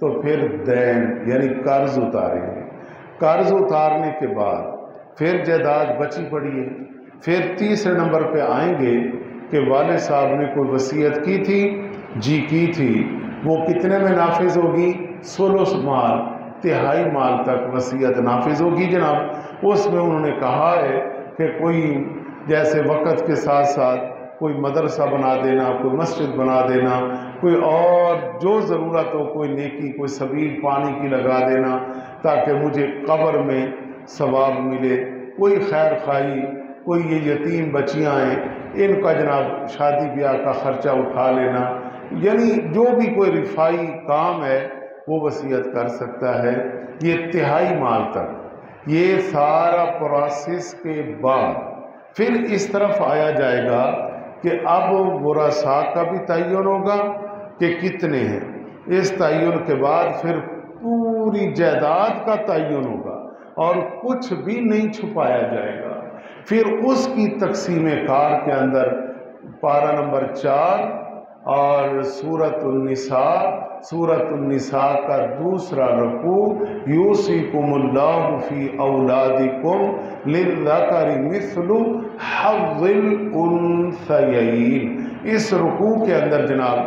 تو پھر دین یعنی قرض اتاریں گے، قرض اتارنے کے بعد پھر جائیداد بچی پڑی ہے، پھر تیسرے نمبر پہ آئیں گے کہ والد صاحب نے کوئی وصیت کی تھی، جی کی تھی، وہ کتنے میں نافذ ہوگی؟ ثلث مال، تہائی مال تک وصیت نافذ ہوگی جناب۔ اس میں انہوں نے کہا ہے کہ کوئی جیسے وقت کے ساتھ ساتھ کوئی مدرسہ بنا دینا، کوئی مسجد بنا دینا، کوئی اور جو ضرورت ہو، کوئی نیکی، کوئی سبیل پانی کی لگا دینا تاکہ مجھے قبر میں ثواب ملے، کوئی خیر خواہی، کوئی یہ یتیم بچیاں ہیں ان کا جناب شادی بیاہ کا خرچہ اٹھا لینا، یعنی جو بھی کوئی رفائی کام ہے وہ وصیت کر سکتا ہے۔ یہ تہائی مال تک، یہ سارا پروسیس کے بعد پھر اس طرف آیا جائے گا کہ اب ورثاء کا بھی تعین ہوگا کہ کتنے ہیں، اس تعین کے بعد پھر پوری جائیداد کا تعین ہوگا اور کچھ بھی نہیں چھپایا جائے گا۔ پھر اس کی تقسیم کار کے اندر پارہ نمبر 4 اور سورۃ النساء کا دوسرا رکوع، یوصیکم اللہ فی اولادکم للذکر مثل حظ الانثیین، اس رکوع کے اندر جناب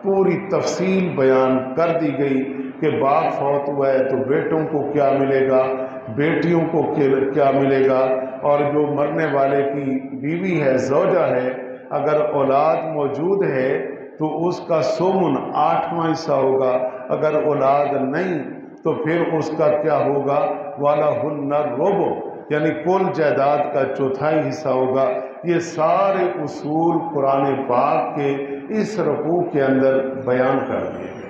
پوری تفصیل بیان کر دی گئی کہ باپ فوت ہوا ہے تو بیٹوں کو کیا ملے گا، بیٹیوں کو کیا ملے گا، اور جو مرنے والے کی بیوی ہے، زوجہ ہے، اگر اولاد موجود ہے تو اس کا سومن 8واں حصہ ہوگا، اگر اولاد نہیں تو پھر اس کا کیا ہوگا؟ وَلَهُنَّ الرُّبُعُ، یعنی کل جائیداد کا چوتھائی حصہ ہوگا۔ یہ سارے اصول قرآن پاک کے اس رکوع کے اندر بیان کر دیے گئے۔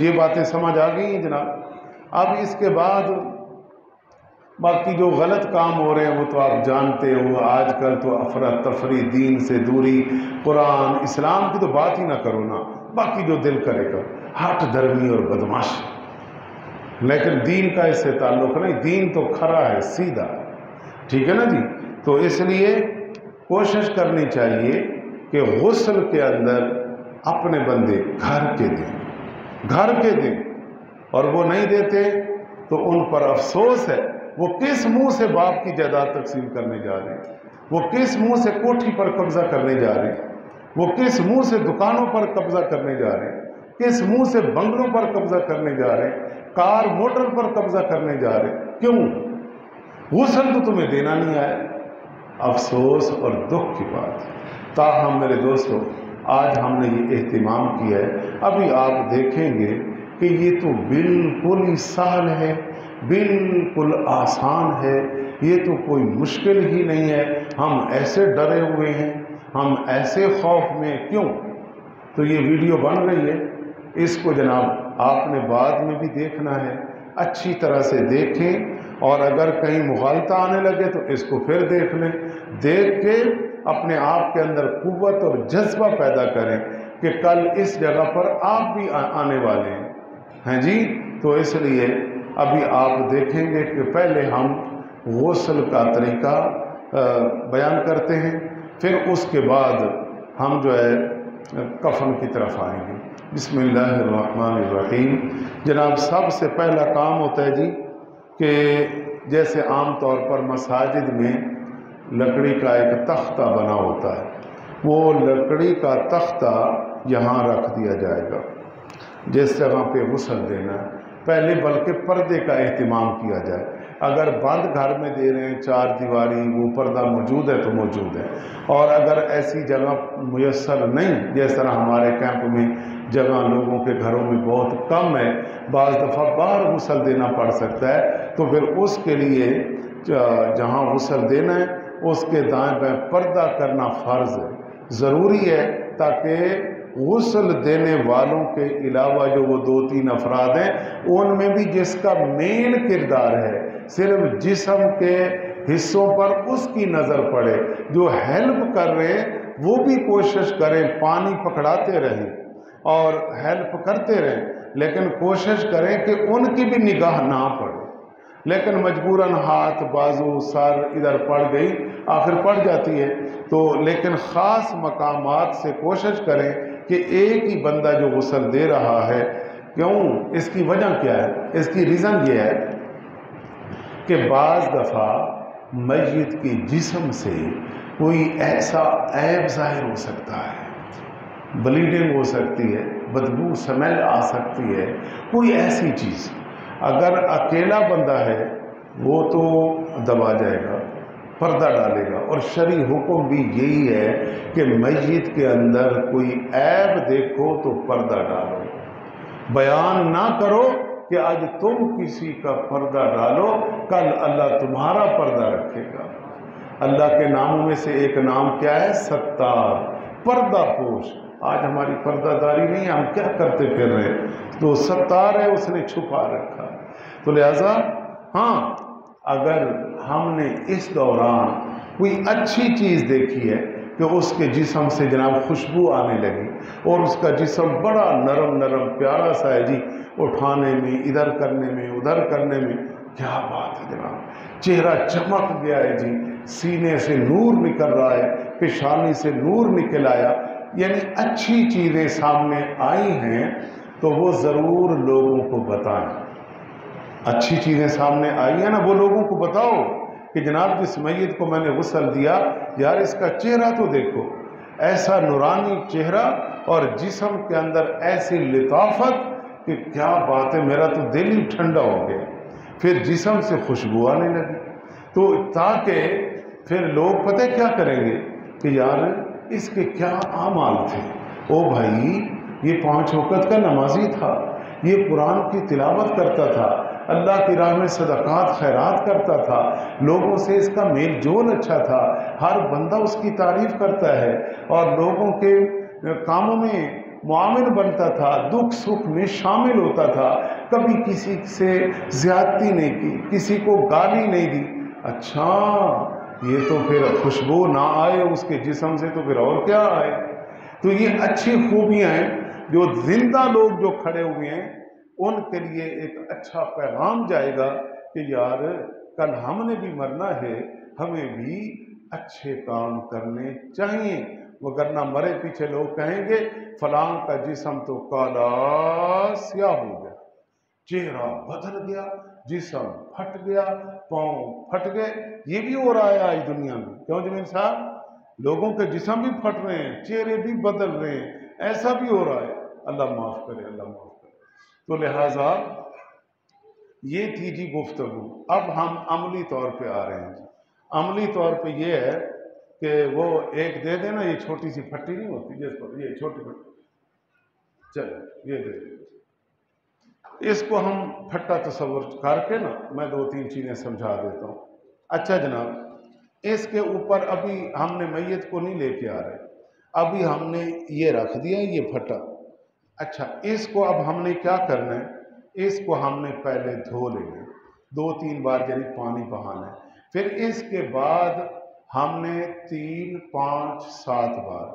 یہ باتیں سمجھ آ گئی ہیں جناب۔ اب اس کے بعد باقی جو غلط کام ہو رہے ہیں وہ تو آپ جانتے ہو، آج کل تو افراتفری، دین سے دوری، قرآن اسلام کی تو بات ہی نہ کرو نا، باقی جو دل کرے کرو، ہٹ دھرمی اور بدماشی، لیکن دین کا اس سے تعلق نہیں، دین تو کھرا ہے، سیدھا، ٹھیک ہے نا جی۔ تو اس لیے کوشش کرنی چاہیے کہ غسل کے اندر اپنے بندے گھر کے دیں، اور وہ نہیں دیتے تو ان پر افسوس ہے۔ وہ کس منہ سے باپ کی جائیداد تقسیم کرنے جا رہے ہیں، وہ کس منہ سے کوٹھی پر قبضہ کرنے جا رہے ہیں، وہ کس منہ سے دکانوں پر قبضہ کرنے جا رہے ہیں، کس منہ سے بنگلوں پر قبضہ کرنے جا رہے ہیں، کار موٹر پر قبضہ کرنے جا رہے ہیں۔ کیوں؟ غسل تو تمہیں دینا نہیں آیا۔ افسوس اور دکھ کی بات ہے۔ تاہم میرے دوستو، آج ہم نے یہ اہتمام کیا ہے، ابھی آپ دیکھیں گے کہ یہ تو بالکل ہی سہل ہے، بالکل آسان ہے، یہ تو کوئی مشکل ہی نہیں ہے۔ ہم ایسے ڈرے ہوئے ہیں، ہم ایسے خوف میں کیوں؟ تو یہ ویڈیو بن رہی ہے، اس کو جناب آپ نے بعد میں بھی دیکھنا ہے، اچھی طرح سے دیکھیں، اور اگر کہیں مغالطہ آنے لگے تو اس کو پھر دیکھ لیں، دیکھ کے اپنے آپ کے اندر قوت اور جذبہ پیدا کریں کہ کل اس جگہ پر آپ بھی آنے والے ہیں جی۔ تو اس لیے ابھی آپ دیکھیں گے کہ پہلے ہم غسل کا طریقہ بیان کرتے ہیں، پھر اس کے بعد ہم جو ہے کفن کی طرف آئیں گے۔ بسم اللہ الرحمن الرحیم۔ جناب سب سے پہلا کام ہوتا ہے جی کہ جیسے عام طور پر مساجد میں لکڑی کا ایک تختہ بنا ہوتا ہے، وہ لکڑی کا تختہ یہاں رکھ دیا جائے گا جس جگہ پہ غسل دینا ہے۔ پہلے بلکہ پردے کا اہتمام کیا جائے، اگر بند گھر میں دے رہے ہیں 4 دیواری، وہ پردہ موجود ہے تو موجود ہے، اور اگر ایسی جگہ میسر نہیں، جس طرح ہمارے کیمپ میں جگہ لوگوں کے گھروں میں بہت کم ہے، بعض دفعہ باہر غسل دینا پڑ سکتا ہے، تو پھر اس کے لیے جہاں غسل دینا ہے اس کے دائیں بائیں پردہ کرنا فرض ہے، ضروری ہے، تاکہ غسل دینے والوں کے علاوہ جو وہ 2-3 افراد ہیں ان میں بھی جس کا مین کردار ہے صرف جسم کے حصوں پر اس کی نظر پڑے، جو ہیلپ کر رہے ہیں وہ بھی کوشش کریں، پانی پکڑاتے رہیں اور ہیلپ کرتے رہیں، لیکن کوشش کریں کہ ان کی بھی نگاہ نہ پڑے، لیکن مجبوراً ہاتھ بازو سر ادھر پڑ گئی، آخر پڑ جاتی ہے، تو لیکن خاص مقامات سے کوشش کریں کہ ایک ہی بندہ جو غسل دے رہا ہے کیوں؟ اس کی وجہ کیا ہے؟ اس کی ریزن یہ ہے کہ بعض دفعہ میت کے جسم سے کوئی ایسا عیب ظاہر ہو سکتا ہے، بلیڈنگ ہو سکتی ہے، بدبو سمیل آ سکتی ہے، کوئی ایسی چیز۔ اگر اکیلا بندہ ہے وہ تو دبا جائے گا، پردہ ڈالے گا، اور شرعی حکم بھی یہی ہے کہ میت کے اندر کوئی عیب دیکھو تو پردہ ڈالو، بیان نہ کرو کہ آج تم کسی کا پردہ ڈالو، کل اللہ تمہارا پردہ رکھے گا۔ اللہ کے ناموں میں سے ایک نام کیا ہے؟ ستار، پردہ پوش۔ آج ہماری پردہ داری نہیں ہے، ہم کیا کرتے پھر رہے؟ تو ستار ہے، اس نے چھپا رکھا۔ تو لہذا ہاں، اگر ہم نے اس دوران کوئی اچھی چیز دیکھی ہے کہ اس کے جسم سے جناب خوشبو آنے لگی اور اس کا جسم بڑا نرم نرم پیارا سا ہے جی، اٹھانے میں، ادھر کرنے میں، ادھر کرنے میں، کیا بات ہے جناب، چہرہ چمک گیا ہے جی، سینے سے نور نکل رہا ہے، پیشانی سے نور نکل آیا، یعنی اچھی چیزیں سامنے آئی ہیں تو وہ ضرور لوگوں کو بتائیں۔ اچھی چیزیں سامنے آئی ہیں نا، وہ لوگوں کو بتاؤ کہ جناب جس میت کو میں نے غسل دیا، یار اس کا چہرہ تو دیکھو، ایسا نورانی چہرہ اور جسم کے اندر ایسی لطافت کہ کیا بات ہے، میرا تو دل ہی ٹھنڈا ہو گیا۔ پھر جسم سے خوشبو آنے لگی، تو تاکہ پھر لوگ پتہ کیا کریں گے کہ یار اس کے کیا اعمال تھے، او بھائی یہ 5 وقت کا نمازی تھا، یہ قرآن کی تلاوت کرتا تھا، اللہ کی راہ میں صدقات خیرات کرتا تھا، لوگوں سے اس کا میل جول اچھا تھا، ہر بندہ اس کی تعریف کرتا ہے اور لوگوں کے کاموں میں معاون بنتا تھا، دکھ سکھ میں شامل ہوتا تھا، کبھی کسی سے زیادتی نہیں کی، کسی کو گالی نہیں دی۔ اچھا یہ تو پھر خوشبو نہ آئے اس کے جسم سے تو پھر اور کیا آئے؟ تو یہ اچھی خوبیاں ہیں جو زندہ لوگ جو کھڑے ہوئے ہیں ان کے لیے ایک اچھا پیغام جائے گا کہ یار کل ہم نے بھی مرنا ہے، ہمیں بھی اچھے کام کرنے چاہیے، وگرنہ مرے پیچھے لوگ کہیں گے فلاں کا جسم تو کالا سیاہ ہو گیا، چہرہ بدل گیا، جسم پھٹ گیا، پاؤں پھٹ گئے۔ یہ بھی ہو رہا ہے آج دنیا میں، کیوں جمیل صاحب؟ لوگوں کے جسم بھی پھٹ رہے ہیں، چہرے بھی بدل رہے ہیں، ایسا بھی ہو رہا ہے۔ اللہ معاف کرے، اللہ معاف کرے۔ تو لہٰذا یہ تھی جی گفتگو۔ اب ہم عملی طور پہ آ رہے ہیں جی۔ عملی طور پہ یہ ہے کہ وہ ایک دے دینا، یہ چھوٹی سی پھٹی نہیں ہوتی جس پر یہ چھوٹی پھٹی، چلو یہ دے دیں، اس کو ہم پھٹا تصور کر کے نا میں 2-3 چیزیں سمجھا دیتا ہوں۔ اچھا جناب، اس کے اوپر ابھی ہم نے میت کو نہیں لے کے آ رہے، ابھی ہم نے یہ رکھ دیا یہ پھٹا۔ اچھا اس کو اب ہم نے کیا کرنا ہے؟ اس کو ہم نے پہلے دھو لینا، 2-3 بار یعنی پانی بہانا ہے، پھر اس کے بعد ہم نے 3, 5, 7 بار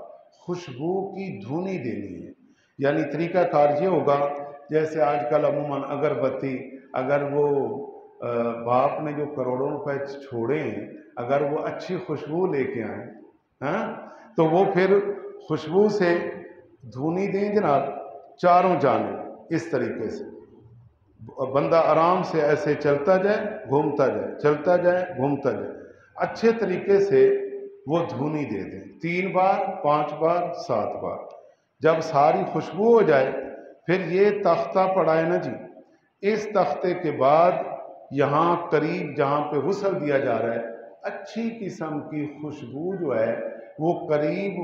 خوشبو کی دھونی دینی ہے۔ یعنی طریقہ کار یہ ہوگا جیسے آج کل عموماً اگربتی، اگر وہ باپ نے جو کروڑوں روپے چھوڑے ہیں اگر وہ اچھی خوشبو لے کے آئیں ہاں تو وہ پھر خوشبو سے دھونی دیں جناب چاروں جانب، اس طریقے سے بندہ آرام سے ایسے چلتا جائے گھومتا جائے، چلتا جائے گھومتا جائے، اچھے طریقے سے وہ دھونی دے دیں 3 بار 5 بار 7 بار۔ جب ساری خوشبو ہو جائے پھر یہ تختہ پڑا ہے نا جی، اس تختے کے بعد یہاں قریب جہاں پہ غسل دیا جا رہا ہے اچھی قسم کی خوشبو جو ہے وہ قریب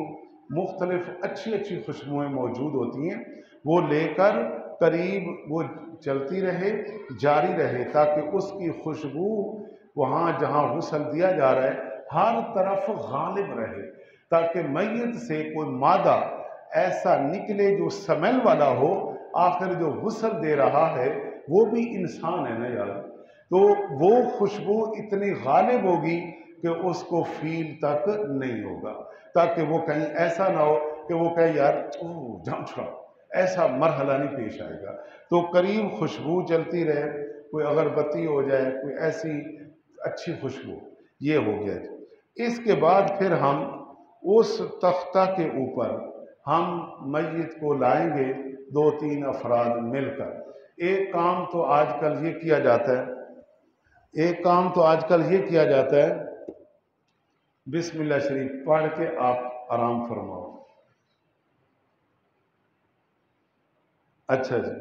مختلف اچھی خوشبوئیں موجود ہوتی ہیں، وہ لے کر قریب وہ چلتی رہے جاری رہے تاکہ اس کی خوشبو وہاں جہاں غسل دیا جا رہا ہے ہر طرف غالب رہے، تاکہ میت سے کوئی مادہ ایسا نکلے جو سمیل والا ہو، آخر جو غسل دے رہا ہے وہ بھی انسان ہے نا یار، تو وہ خوشبو اتنی غالب ہوگی کہ اس کو فیل تک نہیں ہوگا، تاکہ وہ کہیں ایسا نہ ہو کہ وہ کہے یار جام چھوڑا، ایسا مرحلہ نہیں پیش آئے گا۔ تو قریب خوشبو چلتی رہے، کوئی اگربتی ہو جائے، کوئی ایسی اچھی خوشبو، یہ ہو گیا۔ اس کے بعد پھر ہم اس تختہ کے اوپر ہم میت کو لائیں گے دو تین افراد مل کر ایک کام تو آج کل یہ کیا جاتا ہے بسم اللہ شریف پڑھ کے آپ آرام فرماؤ. اچھا جی،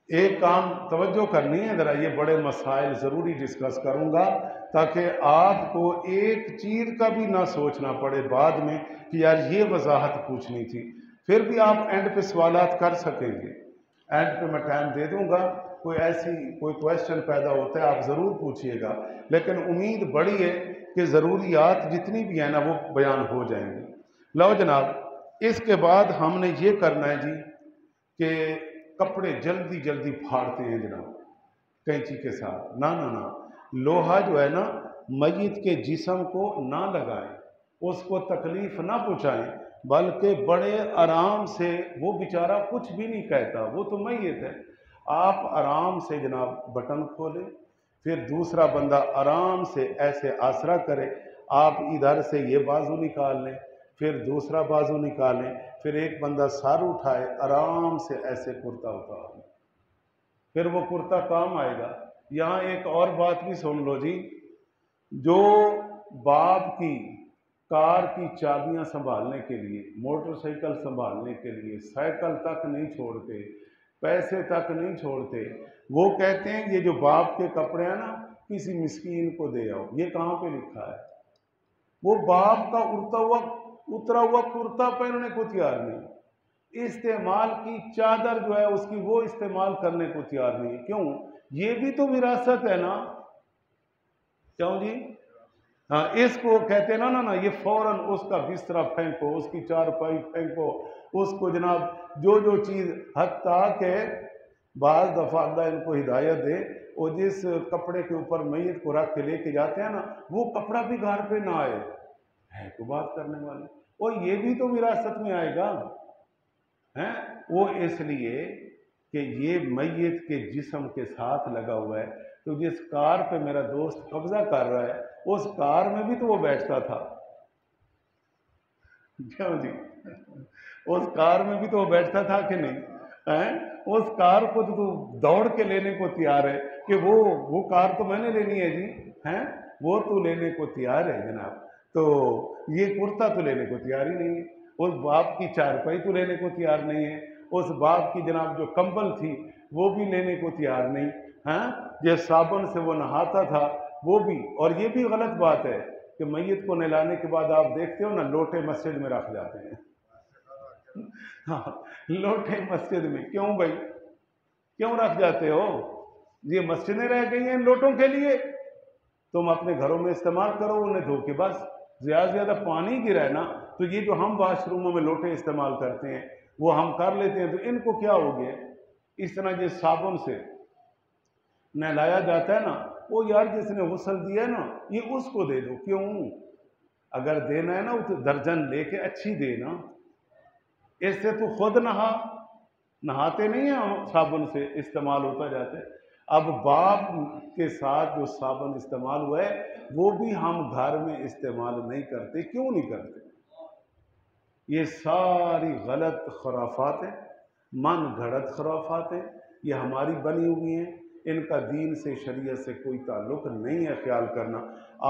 ایک کام توجہ کرنی ہے ذرا، یہ بڑے مسائل ضروری ڈسکس کروں گا تاکہ آپ کو ایک چیز کا بھی نہ سوچنا پڑے بعد میں کہ یار یہ وضاحت پوچھنی تھی. پھر بھی آپ اینڈ پہ سوالات کر سکیں گے، اینڈ پہ میں ٹائم دے دوں گا. کوئی کویشچن پیدا ہوتا ہے آپ ضرور پوچھئے گا، لیکن امید بڑی ہے کہ ضروریات جتنی بھی ہیں نا وہ بیان ہو جائیں گی. لو جناب، اس کے بعد ہم نے یہ کرنا ہے جی کہ کپڑے جلدی جلدی پھاڑتے ہیں جناب کینچی کے ساتھ. نہ لوہا جو ہے نا میت کے جسم کو نہ لگائیں، اس کو تکلیف نہ پہنچائیں، بلکہ بڑے آرام سے، وہ بیچارہ کچھ بھی نہیں کہتا، وہ تو میت ہے. آپ آرام سے جناب بٹن کھولیں، پھر دوسرا بندہ آرام سے ایسے آسرا کرے، آپ ادھر سے یہ بازو نکال لیں، پھر دوسرا بازو نکالیں، پھر ایک بندہ سر اٹھائے، آرام سے ایسے کرتا اتار لیں، پھر وہ کرتا کام آئے گا. یہاں ایک اور بات بھی سن لو جی، جو باپ کی کار کی چابیاں سنبھالنے کے لیے، موٹر سائیکل سنبھالنے کے لیے سائیکل تک نہیں چھوڑتے، پیسے تک نہیں چھوڑتے، وہ کہتے ہیں یہ جو باپ کے کپڑے ہیں نا کسی مسکین کو دے آؤ. یہ کہاں پہ لکھا ہے؟ وہ باپ کا اترا ہوا کرتا پہننے کو تیار نہیں، استعمال کی چادر جو ہے اس کی وہ استعمال کرنے کو تیار نہیں. کیوں؟ یہ بھی تو وراثت ہے نا. کیوں جی؟ ہاں، اس کو کہتے ہیں نا یہ فوراً اس کا بستر پھینکو، اس کی چارپائی پھینکو، اس کو جناب جو چیز، حتیٰ کہ بعض دفعہ اللہ ان کو ہدایت دے، وہ جس کپڑے کے اوپر میت کو رکھ کے لے کے جاتے ہیں نا وہ کپڑا بھی گھر پہ نہ آئے، ہے تو بات کرنے والے، اور یہ بھی تو وراثت میں آئے گا. وہ اس لیے کہ یہ میت کے جسم کے ساتھ لگا ہوا ہے. تو جس کار پہ میرا دوست قبضہ کر رہا ہے اس کار میں بھی تو وہ بیٹھتا تھا. کیوں جی؟ اس کار میں بھی تو وہ بیٹھتا تھا کہ نہیں؟ اس کار کو تو دوڑ کے لینے کو تیار ہے کہ وہ کار تو میں نے لینی ہے جی، وہ تو لینے کو تیار ہے جناب. تو یہ کرتا تو لینے کو تیار ہی نہیں ہے، اس باپ کی چارپائی تو لینے کو تیار نہیں ہے، اس باپ کی جناب جو کمبل تھی وہ بھی لینے کو تیار نہیں. جس صابن سے وہ نہاتا تھا وہ بھی. اور یہ بھی غلط بات ہے کہ میت کو نہلانے کے بعد آپ دیکھتے ہو نا لوٹے مسجد میں رکھ جاتے ہیں. لوٹے مسجد میں کیوں بھائی؟ کیوں رکھ جاتے ہو؟ یہ مسجدیں رہ گئی ہیں ان لوٹوں کے لیے، تم اپنے گھروں میں استعمال کرو انہیں دھو کے. بس زیادہ سے زیادہ پانی گرا ہے نا تو یہ جو ہم واش روموں میں لوٹے استعمال کرتے ہیں وہ ہم کر لیتے ہیں، تو ان کو کیا ہو گیا؟ اس طرح جس صابن سے نہلایا جاتا ہے نا، وہ یار جس نے غسل دیا ہے نا یہ اس کو دے دو. کیوں؟ اگر دینا ہے نا تو درجن لے کے اچھی دینا، اس سے تو خود نہاتے نہیں ہیں ہم، صابن سے استعمال ہوتا جاتا ہے. اب باپ کے ساتھ جو صابن استعمال ہوا ہے وہ بھی ہم گھر میں استعمال نہیں کرتے. کیوں نہیں کرتے؟ یہ ساری غلط خرافات ہیں، من گھڑت خرافات ہیں، یہ ہماری بنی ہوئی ہیں، ان کا دین سے شریعت سے کوئی تعلق نہیں ہے. خیال کرنا،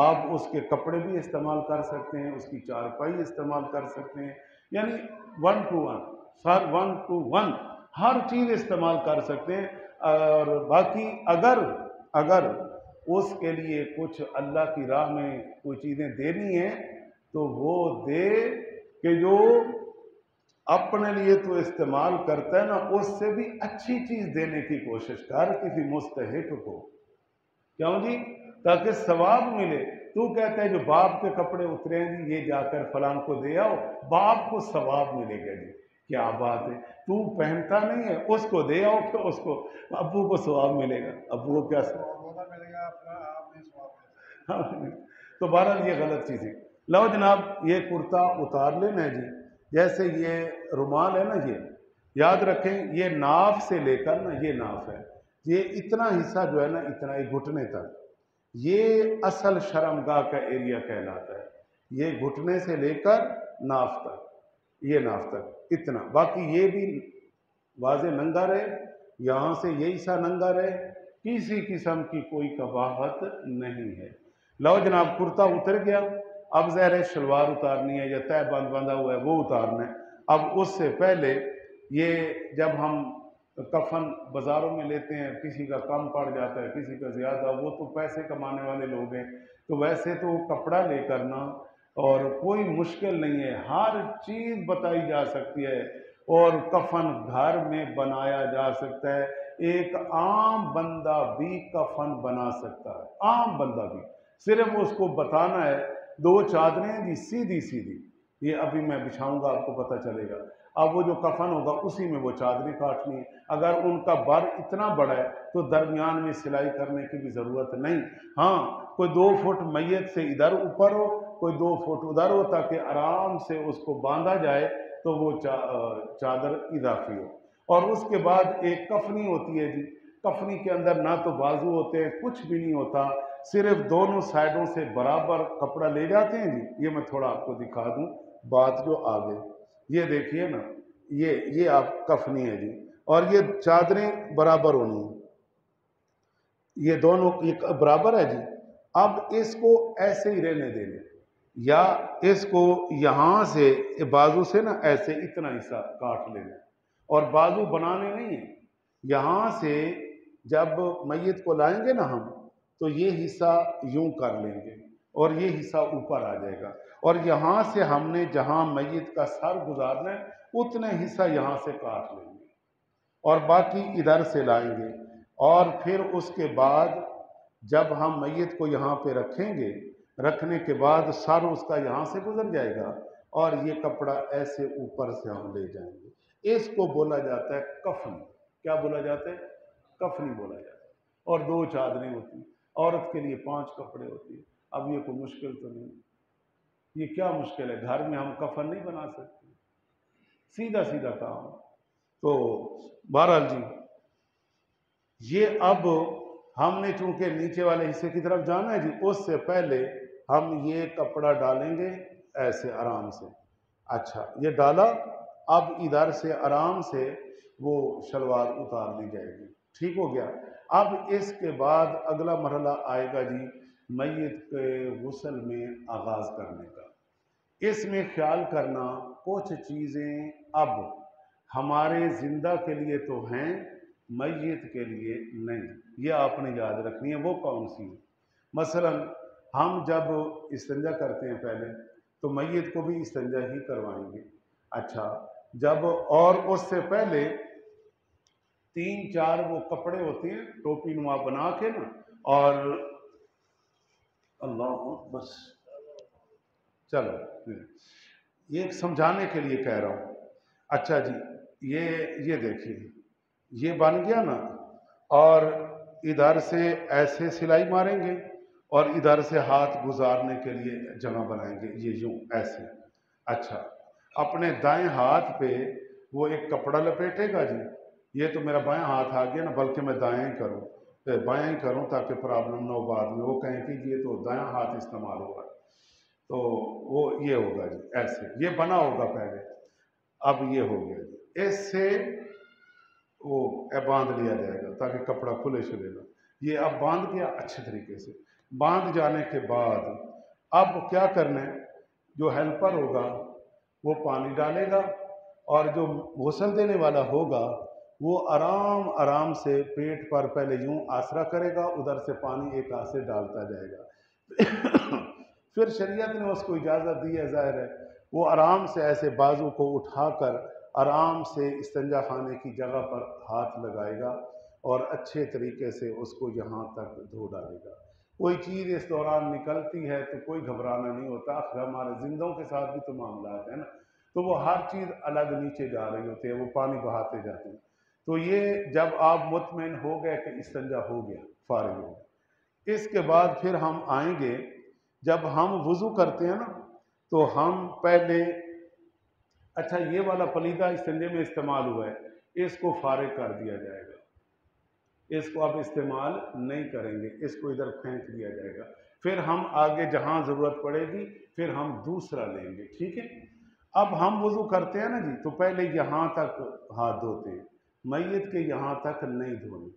آپ اس کے کپڑے بھی استعمال کر سکتے ہیں، اس کی چارپائی استعمال کر سکتے ہیں، یعنی 1 to 1 1 to 1 ہر چیز استعمال کر سکتے ہیں. اور باقی اگر اس کے لیے کچھ اللہ کی راہ میں کوئی چیزیں دینی ہیں تو وہ دے، کہ جو اپنے لیے تو استعمال کرتا ہے نا اس سے بھی اچھی چیز دینے کی کوشش کر کسی مستحق کو. کیوں جی؟ تاکہ ثواب ملے. تو کہتا ہے جو باپ کے کپڑے اترے ہیں جی یہ جا کر فلان کو دے آؤ، باپ کو ثواب ملے گا جی. کیا بات ہے، تو پہنتا نہیں ہے اس کو دے آؤ کہ اس کو ابو کو ثواب ملے گا. ابو کو کیا ثواب ملے گا؟ تو بہرحال یہ غلط چیز ہے. لو جناب یہ کرتا اتار لینا جی. جیسے یہ رومال ہے نا، یہ یاد رکھیں یہ ناف سے لے کر نا، یہ ناف ہے، یہ اتنا حصہ جو ہے نا اتنا ہی گھٹنے تک، یہ اصل شرمگاہ کا ایریا کہلاتا ہے. یہ گھٹنے سے لے کر ناف تک، یہ ناف تک اتنا، باقی یہ بھی واضح ننگا رہے، یہاں سے یہ حصہ ننگا رہے، کسی قسم کی کوئی قباحت نہیں ہے۔ لو جناب کرتا اتر گیا، اب ظاہر ہے شلوار اتارنی ہے یا تہ بند بندھا ہوا ہے وہ اتارنا ہے۔ اب اس سے پہلے یہ جب ہم کفن بازاروں میں لیتے ہیں، کسی کا کم پڑ جاتا ہے کسی کا زیادہ، وہ تو پیسے کمانے والے لوگ ہیں، تو ویسے تو کپڑا لے کرنا اور کوئی مشکل نہیں ہے، ہر چیز بتائی جا سکتی ہے اور کفن گھر میں بنایا جا سکتا ہے۔ ایک عام بندہ بھی کفن بنا سکتا ہے، عام بندہ بھی، صرف اس کو بتانا ہے۔ دو چادریں جی سیدھی سیدھی، یہ ابھی میں بچھاؤں گا آپ کو پتہ چلے گا۔ اب وہ جو کفن ہوگا اسی میں وہ چادریں کاٹنی ہے۔ اگر ان کا بر اتنا بڑا ہے تو درمیان میں سلائی کرنے کی بھی ضرورت نہیں، ہاں کوئی 2 فٹ میت سے ادھر اوپر ہو، کوئی 2 فٹ ادھر ہو، تاکہ آرام سے اس کو باندھا جائے تو وہ چادر اضافی ہو۔ اور اس کے بعد ایک کفنی ہوتی ہے جی، کفنی کے اندر نہ تو بازو ہوتے ہیں، کچھ بھی نہیں ہوتا، صرف دونوں سائڈوں سے برابر کپڑا لے جاتے ہیں جی۔ یہ میں تھوڑا آپ کو دکھا دوں بات جو آگے، یہ دیکھیے نا، یہ آپ کفنی ہے جی، اور یہ چادریں برابر ہونی ہیں، یہ دونوں یہ برابر ہے جی۔ اب اس کو ایسے ہی رہنے دینا، یا اس کو یہاں سے بازو سے نا ایسے اتنا حصہ کاٹ لینا، اور بازو بنانے نہیں ہیں، یہاں سے جب میت کو لائیں گے نا ہم تو یہ حصہ یوں کر لیں گے اور یہ حصہ اوپر آ جائے گا، اور یہاں سے ہم نے جہاں میت کا سر گزارنا ہے اتنے حصہ یہاں سے کاٹ لیں گے اور باقی ادھر سے لائیں گے، اور پھر اس کے بعد جب ہم میت کو یہاں پہ رکھیں گے، رکھنے کے بعد سر اس کا یہاں سے گزر جائے گا اور یہ کپڑا ایسے اوپر سے ہم لے جائیں گے۔ اس کو بولا جاتا ہے کفن۔ کیا بولا جاتا ہے؟ کفنی بولا جاتا ہے۔ اور 2 چادریں ہوتی ہیں، عورت کے لیے 5 کپڑے ہوتی ہیں۔ اب یہ کوئی مشکل تو نہیں، یہ کیا مشکل ہے؟ گھر میں ہم کفن نہیں بنا سکتے، سیدھا سیدھا کام۔ تو بہرحال جی، یہ اب ہم نے چونکہ نیچے والے حصے کی طرف جانا ہے جی، اس سے پہلے ہم یہ کپڑا ڈالیں گے ایسے آرام سے۔ اچھا یہ ڈالا، اب ادھر سے آرام سے وہ شلوار اتار لی جائے گی، ٹھیک ہو گیا۔ اب اس کے بعد اگلا مرحلہ آئے گا جی میت کے غسل میں آغاز کرنے کا۔ اس میں خیال کرنا کچھ چیزیں اب ہمارے زندہ کے لیے تو ہیں، میت کے لیے نہیں، یہ آپ نے یاد رکھنی ہے۔ وہ کون سی؟ مثلا ہم جب استنجا کرتے ہیں پہلے تو میت کو بھی استنجا ہی کروائیں گے۔ اچھا جب، اور اس سے پہلے 3-4 وہ کپڑے ہوتے ہیں ٹوپی نما بنا کے نا، اور اللہ بس چلو یہ ایک سمجھانے کے لیے کہہ رہا ہوں۔ اچھا جی یہ دیکھیے، یہ بن گیا نا، اور ادھر سے ایسے سلائی ماریں گے اور ادھر سے ہاتھ گزارنے کے لیے جگہ بنائیں گے، یہ یوں ایسے۔ اچھا اپنے دائیں ہاتھ پہ وہ ایک کپڑا لپیٹے گا جی، یہ تو میرا بائیں ہاتھ آ گیا نا، بلکہ میں دائیں ہی کروں، بائیں ہی کروں تاکہ پرابلم نہ ہو بعد میں، وہ کہیں کہ یہ تو دائیں ہاتھ استعمال ہوگا، تو وہ یہ ہوگا جی ایسے، یہ بنا ہوگا پہلے، اب یہ ہو گیا جی، اس سے وہ باندھ لیا جائے گا تاکہ کپڑا کھلے چلے گا۔ یہ اب باندھ گیا اچھے طریقے سے، باندھ جانے کے بعد اب کیا کرنا ہے، جو ہیلپر ہوگا وہ پانی ڈالے گا، اور جو غسل دینے والا ہوگا وہ آرام آرام سے پیٹ پر پہلے یوں آسرا کرے گا، ادھر سے پانی ایک ہاتھ سے ڈالتا جائے گا۔ پھر شریعت نے اس کو اجازت دی ہے، ظاہر ہے وہ آرام سے ایسے بازو کو اٹھا کر آرام سے استنجا خانے کی جگہ پر ہاتھ لگائے گا اور اچھے طریقے سے اس کو یہاں تک دھو ڈالے گا۔ کوئی چیز اس دوران نکلتی ہے تو کوئی گھبرانا نہیں ہوتا، آخر ہمارے زندوں کے ساتھ بھی تو معاملات ہیں نا، تو وہ ہر چیز الگ نیچے جا رہی ہوتی ہے، وہ پانی بہاتے جاتے ہیں۔ تو یہ جب آپ مطمئن ہو گئے کہ استنجا ہو گیا، فارغ ہو گیا، اس کے بعد پھر ہم آئیں گے، جب ہم وضو کرتے ہیں نا تو ہم پہلے، اچھا یہ والا پلیدہ استنجے میں استعمال ہوا ہے، اس کو فارغ کر دیا جائے گا، اس کو اب استعمال نہیں کریں گے، اس کو ادھر پھینک دیا جائے گا، پھر ہم آگے جہاں ضرورت پڑے گی پھر ہم دوسرا لیں گے، ٹھیک ہے۔ اب ہم وضو کرتے ہیں نا جی تو پہلے یہاں تک ہاتھ دھوتے ہیں، میت کے یہاں تک نہیں دھونے۔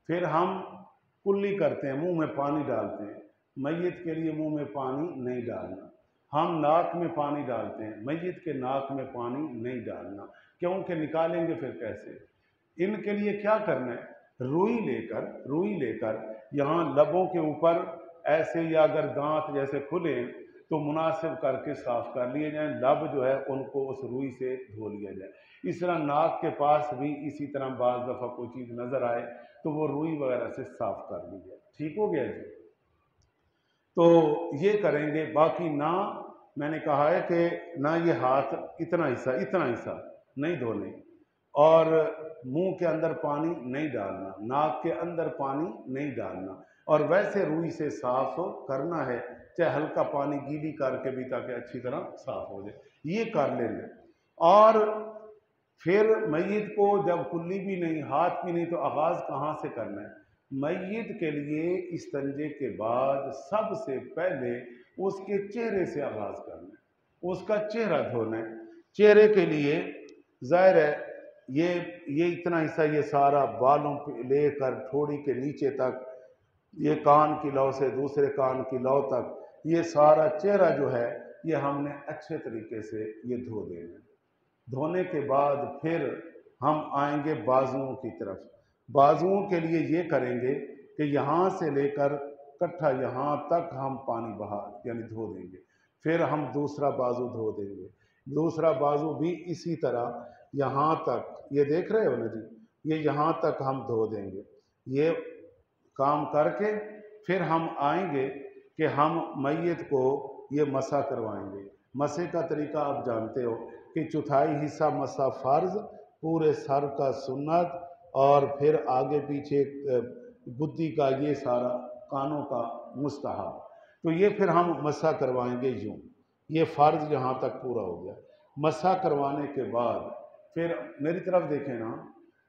پھر ہم کلی کرتے ہیں، منہ میں پانی ڈالتے ہیں، میت کے لیے منہ میں پانی نہیں ڈالنا۔ ہم ناک میں پانی ڈالتے ہیں، میت کے ناک میں پانی نہیں ڈالنا، کیونکہ نکالیں گے پھر کیسے؟ ان کے لیے کیا کرنا ہے؟ روئی لے کر یہاں لبوں کے اوپر ایسے، یا اگر دانت جیسے کھلے تو مناسب کر کے صاف کر لیے جائیں، لب جو ہے ان کو اس روئی سے دھو لیا جائے۔ اس طرح ناک کے پاس بھی اسی طرح بعض دفعہ کوئی چیز نظر آئے تو وہ روئی وغیرہ سے صاف کر لی جائے۔ ٹھیک ہو گیا جی؟ تو یہ کریں گے۔ باقی نہ، میں نے کہا ہے کہ نہ یہ ہاتھ اتنا حصہ نہیں دھونے، اور منہ کے اندر پانی نہیں ڈالنا، ناک کے اندر پانی نہیں ڈالنا، اور ویسے روئی سے صاف کرنا ہے، چاہے ہلکا پانی گیلی کر کے بھی، تاکہ اچھی طرح صاف ہو جائے۔ یہ کر لینا۔ اور پھر میت کو جب کلی بھی نہیں، ہاتھ بھی نہیں، تو آغاز کہاں سے کرنا ہے؟ میت کے لیے استنجے کے بعد سب سے پہلے اس کے چہرے سے آغاز کرنا ہے، اس کا چہرہ دھونا ہے۔ چہرے کے لیے ظاہر ہے یہ اتنا حصہ، یہ سارا بالوں پہ لے کر ٹھوڑی کے نیچے تک، یہ کان کی لو سے دوسرے کان کی لو تک، یہ سارا چہرہ جو ہے یہ ہم نے اچھے طریقے سے یہ دھو دینا ہے۔ دھونے کے بعد پھر ہم آئیں گے بازوؤں کی طرف۔ بازوؤں کے لیے یہ کریں گے کہ یہاں سے لے کر کٹھا یہاں تک ہم پانی بہا یعنی دھو دیں گے۔ پھر ہم دوسرا بازو دھو دیں گے، دوسرا بازو بھی اسی طرح یہاں تک، یہ دیکھ رہے ہو نا جی، یہ یہاں تک ہم دھو دیں گے۔ یہ کام کر کے پھر ہم آئیں گے کہ ہم میت کو یہ مسح کروائیں گے۔ مسح کا طریقہ آپ جانتے ہو کہ چوتھائی حصہ مسح فرض، پورے سر کا سنت، اور پھر آگے پیچھے گدی کا یہ سارا کانوں کا مستحب۔ تو یہ پھر ہم مسح کروائیں گے یوں، یہ فرض یہاں تک پورا ہو گیا۔ مسح کروانے کے بعد پھر میری طرف دیکھیں نا،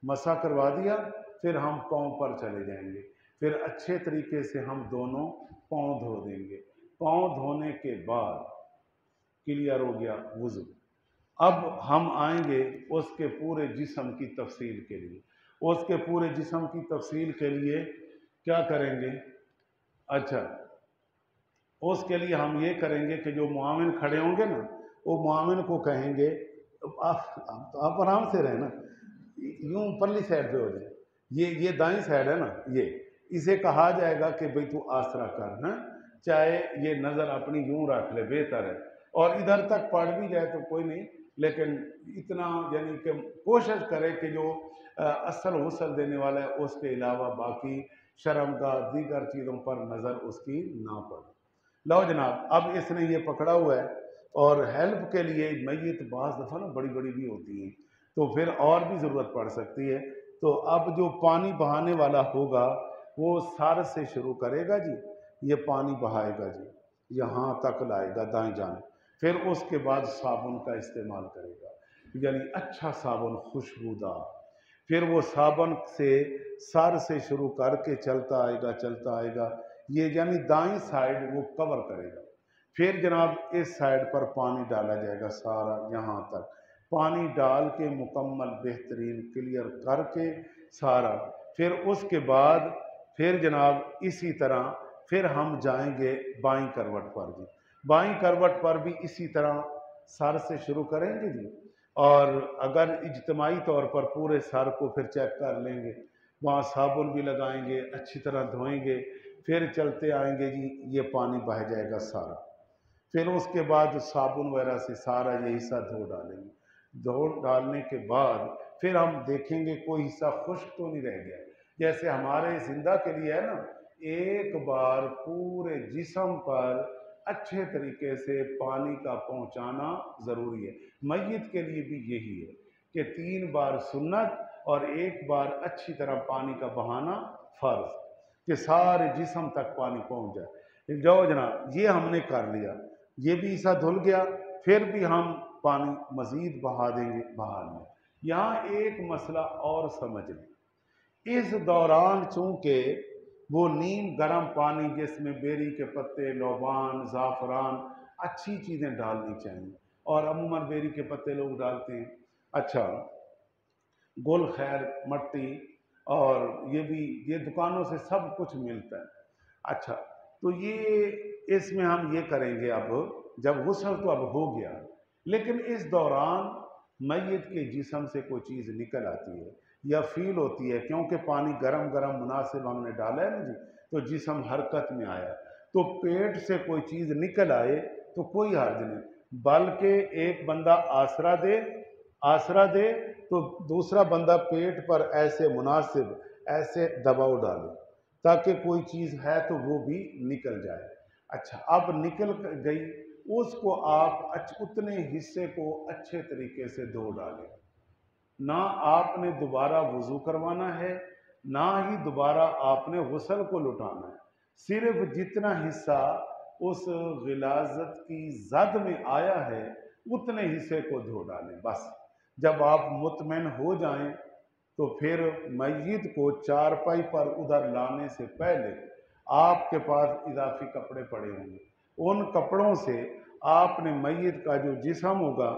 مسح کروا دیا، پھر ہم پاؤں پر چلے جائیں گے، پھر اچھے طریقے سے ہم دونوں پاؤں دھو دیں گے۔ پاؤں دھونے کے بعد کلیئر ہو گیا وضو۔ اب ہم آئیں گے اس کے پورے جسم کی تفصیل کے لیے۔ اس کے پورے جسم کی تفصیل کے لیے کیا کریں گے؟ اچھا، اس کے لیے ہم یہ کریں گے کہ جو معاون کھڑے ہوں گے نا، وہ معاون کو کہیں گے، آپ آرام سے رہیں نا، یوں پرلی سائڈ پہ ہو جائے، یہ دائیں سائڈ ہے نا، یہ اسے کہا جائے گا کہ بھئی تو آسرا کر، نا چاہے یہ نظر اپنی یوں رکھ لے، بہتر ہے، اور ادھر تک پڑ بھی جائے تو کوئی نہیں، لیکن اتنا یعنی کہ کوشش کرے کہ جو اصل غسل دینے والا ہے اس کے علاوہ باقی شرمگاہ دیگر چیزوں پر نظر اس کی نہ پڑے۔ لو جناب، اب اس نے یہ پکڑا ہوا ہے، اور ہیلپ کے لیے میت بعض دفعہ نا بڑی بڑی بھی ہوتی ہیں، تو پھر اور بھی ضرورت پڑ سکتی ہے۔ تو اب جو پانی بہانے والا ہوگا وہ سر سے شروع کرے گا جی، یہ پانی بہائے گا جی، یہاں تک لائے گا دائیں جانب، پھر اس کے بعد صابن کا استعمال کرے گا، یعنی اچھا صابن، خوشبودار۔ پھر وہ صابن سے سر سے شروع کر کے چلتا آئے گا، یہ یعنی دائیں سائڈ وہ کور کرے گا۔ پھر جناب اس سائڈ پر پانی ڈالا جائے گا سارا، یہاں تک پانی ڈال کے مکمل بہترین کلیئر کر کے سارا، پھر اس کے بعد پھر جناب اسی طرح پھر ہم جائیں گے بائیں کروٹ پر جی۔ بائیں کروٹ پر بھی اسی طرح سر سے شروع کریں گے جی، اور اگر اجتماعی طور پر پورے سر کو پھر چیک کر لیں گے، وہاں صابن بھی لگائیں گے، اچھی طرح دھوئیں گے، پھر چلتے آئیں گے جی، یہ پانی بہہ جائے گا سارا۔ پھر اس کے بعد صابن وغیرہ سے سارا یہ حصہ دھو ڈالیں گے۔ دھو ڈالنے کے بعد پھر ہم دیکھیں گے کوئی حصہ خشک تو نہیں رہ گیا، جیسے ہمارے زندہ کے لیے ہے نا، ایک بار پورے جسم پر اچھے طریقے سے پانی کا پہنچانا ضروری ہے۔ میت کے لیے بھی یہی ہے کہ 3 بار سنت اور 1 بار اچھی طرح پانی کا بہانا فرض، کہ سارے جسم تک پانی پہنچ جائے۔ جاؤ جناب، یہ ہم نے کر لیا، یہ بھی حصہ دھل گیا، پھر بھی ہم پانی مزید بہا دیں گے بہار میں۔ یہاں ایک مسئلہ اور سمجھ لیں، اس دوران چونکہ وہ نیم گرم پانی جس میں بیری کے پتے، لوبان، زعفران، اچھی چیزیں ڈالنی چاہیے، اور عموماً بیری کے پتے لوگ ڈالتے ہیں۔ اچھا، گل خیر مٹی اور یہ بھی یہ دکانوں سے سب کچھ ملتا ہے۔ اچھا، تو یہ اس میں ہم یہ کریں گے اب، جب غسل تو اب ہو گیا، لیکن اس دوران میت کے جسم سے کوئی چیز نکل آتی ہے یا فیل ہوتی ہے، کیونکہ پانی گرم گرم مناسب ہم نے ڈالا ہے نا جی، تو جسم حرکت میں آیا، تو پیٹ سے کوئی چیز نکل آئے تو کوئی حرج نہیں، بلکہ ایک بندہ آسرا دے تو دوسرا بندہ پیٹ پر ایسے مناسب ایسے دباؤ ڈالے تاکہ کوئی چیز ہے تو وہ بھی نکل جائے۔ اچھا، اب نکل گئی، اس کو آپ اتنے حصے کو اچھے طریقے سے دھو ڈالیں، نہ آپ نے دوبارہ وضو کروانا ہے، نہ ہی دوبارہ آپ نے غسل کو لٹانا ہے، صرف جتنا حصہ اس غلاظت کی زد میں آیا ہے اتنے حصے کو دھو ڈالیں بس۔ جب آپ مطمئن ہو جائیں تو پھر میت کو چارپائی پر ادھر لانے سے پہلے آپ کے پاس اضافی کپڑے پڑے ہوں گے، ان کپڑوں سے آپ نے میت کا جو جسم ہوگا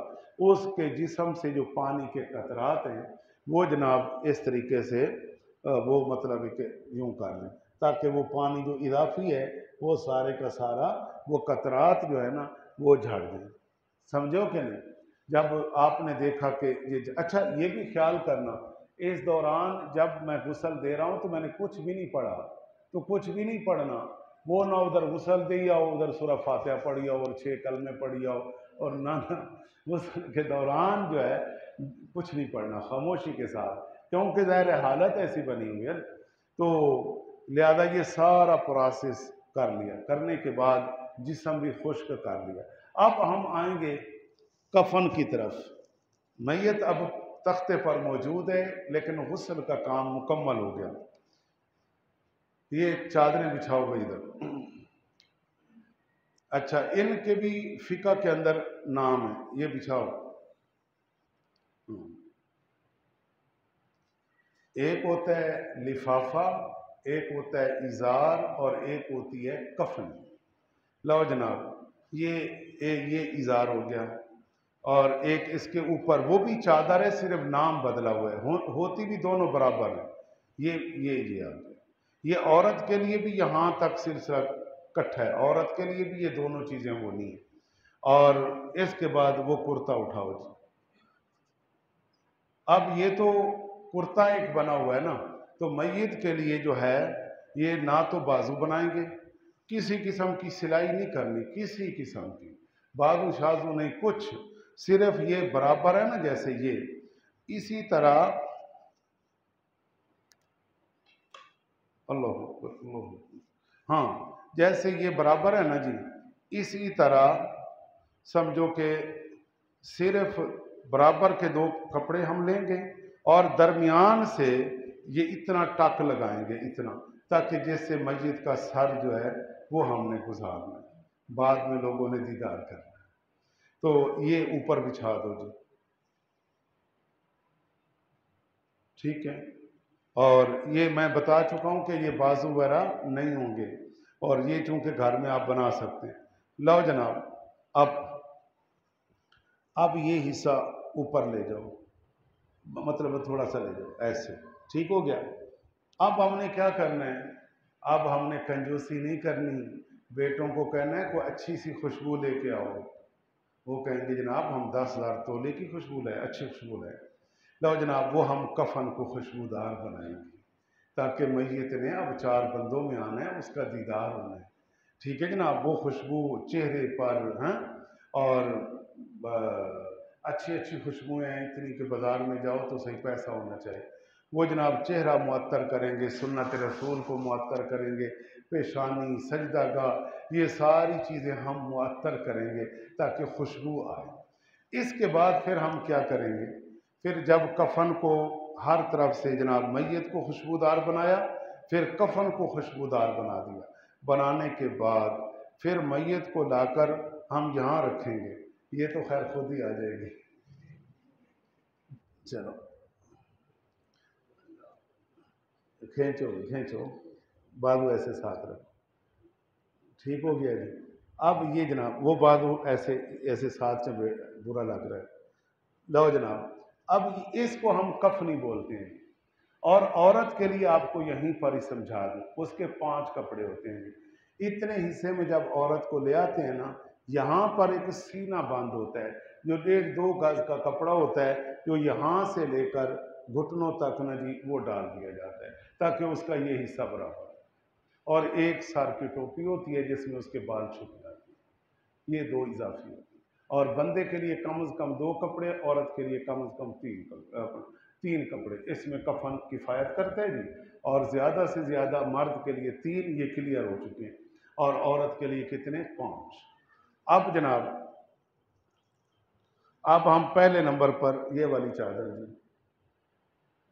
اس کے جسم سے جو پانی کے قطرات ہیں وہ جناب اس طریقے سے وہ مطلب ہے کہ یوں کر لیں تاکہ وہ پانی جو اضافی ہے وہ سارے کا سارا وہ قطرات جو ہے نا وہ جھڑ دیں۔ سمجھو کہ نہیں؟ جب آپ نے دیکھا کہ یہ اچھا، یہ بھی خیال کرنا اس دوران جب میں غسل دے رہا ہوں تو میں نے کچھ بھی نہیں پڑھا، تو کچھ بھی نہیں پڑھنا، وہ نہ ادھر غسل دیا ہو ادھر سورہ فاتحہ پڑھیا ہو اور 6 کلمے پڑھیا ہو، اور نہ غسل کے دوران جو ہے کچھ نہیں پڑھنا، خاموشی کے ساتھ، کیونکہ ظاہر حالت ایسی بنی ہوئی ہے نا۔ تو لہذا یہ سارا پروسیس کر لیا، کرنے کے بعد جسم بھی خشک کر لیا۔ اب ہم آئیں گے کفن کی طرف۔ میت اب تختے پر موجود ہے لیکن غسل کا کام مکمل ہو گیا۔ یہ چادریں بچھاؤ گئی ادھر۔ اچھا، ان کے بھی فقہ کے اندر نام ہے، یہ بچھاؤ۔ ایک ہوتا ہے لفافہ، ایک ہوتا ہے ازار، اور ایک ہوتی ہے کفن۔ لو جناب، یہ ازار ہو گیا، اور ایک اس کے اوپر وہ بھی چادر ہے، صرف نام بدلا ہوا ہے، ہوتی بھی دونوں برابر ہے۔ یہ عورت کے لیے بھی یہاں تک سلسلہ کٹھا ہے، عورت کے لیے بھی یہ دونوں چیزیں ہونی ہیں۔ اور اس کے بعد وہ کرتا اٹھاؤ جی۔ اب یہ تو کرتا ایک بنا ہوا ہے نا، تو میت کے لیے جو ہے یہ نہ تو بازو بنائیں گے، کسی قسم کی سلائی نہیں کرنی، کسی قسم کی بازو شازو نہیں کچھ، صرف یہ برابر ہے نا، جیسے یہ اسی طرح اللہ اکبر اللہ اکبر، ہاں جیسے یہ برابر ہے نا جی، اسی طرح سمجھو کہ صرف برابر کے 2 کپڑے ہم لیں گے اور درمیان سے یہ اتنا ٹک لگائیں گے، اتنا، تاکہ جس سے میت کا سر جو ہے وہ ہم نے گزارنا ہے، بعد میں لوگوں نے دیدار کرنا ہے، تو یہ اوپر بچھا دو جی، ٹھیک ہے۔ اور یہ میں بتا چکا ہوں کہ یہ بازو وغیرہ نہیں ہوں گے، اور یہ چونکہ گھر میں آپ بنا سکتے ہیں۔ لو جناب، اب یہ حصہ اوپر لے جاؤ، مطلب تھوڑا سا لے جاؤ ایسے، ٹھیک ہو گیا۔ اب ہم نے کیا کرنا ہے، اب ہم نے کنجوسی نہیں کرنی، بیٹوں کو کہنا ہے کوئی اچھی سی خوشبو لے کے آؤ، وہ کہیں گے جناب ہم 10,000 تولے کی خوشبو لائے، اچھی خوشبو لائے۔ لو جناب، وہ ہم کفن کو خوشبودار بنائیں گے تاکہ میت نے اب 4 بندوں میں آنا ہے، اس کا دیدار ہونا ہے، ٹھیک ہے جناب۔ وہ خوشبو چہرے پر ہیں، اور اچھی اچھی خوشبوئیں ہیں اتنی کہ بازار میں جاؤ تو صحیح پیسہ ہونا چاہیے، وہ جناب چہرہ معطر کریں گے، سنت رسول کو معطر کریں گے، پیشانی، سجدہ گاہ، یہ ساری چیزیں ہم معطر کریں گے تاکہ خوشبو آئے۔ اس کے بعد پھر ہم کیا کریں گے، پھر جب کفن کو ہر طرف سے جناب میت کو خوشبودار بنایا، پھر کفن کو خوشبودار بنا دیا، بنانے کے بعد پھر میت کو لا کر ہم یہاں رکھیں گے، یہ تو خیر خود ہی آ جائے گی، چلو کھینچو بازو ایسے ساتھ رکھو، ٹھیک ہو گیا جی۔ اب یہ جناب وہ بازو ایسے ساتھ سے برا لگ رہا ہے، لو جناب، اب اس کو ہم کفنی بولتے ہیں، اور عورت کے لیے آپ کو یہیں پر ہی سمجھا دوں، اس کے 5 کپڑے ہوتے ہیں۔ اتنے حصے میں جب عورت کو لے آتے ہیں نا، یہاں پر ایک سینہ بند ہوتا ہے جو 1.5-2 گز کا کپڑا ہوتا ہے، جو یہاں سے لے کر گھٹنوں تک نا جی وہ ڈال دیا جاتا ہے تاکہ اس کا یہ حصہ برابر ہو، اور ایک سر کی ٹوپی ہوتی ہے جس میں اس کے بال چھپ جاتے ہیں، یہ 2 اضافی ہوتے ہیں۔ اور بندے کے لیے کم از کم 2 کپڑے، عورت کے لیے کم از کم 3 کپڑے، اس میں کفن کفایت کرتا ہے جی، اور زیادہ سے زیادہ مرد کے لیے 3 یہ کلیئر ہو چکے ہیں، اور عورت کے لیے کتنے؟ 5۔ اب جناب اب ہم پہلے نمبر پر یہ والی چادر جی،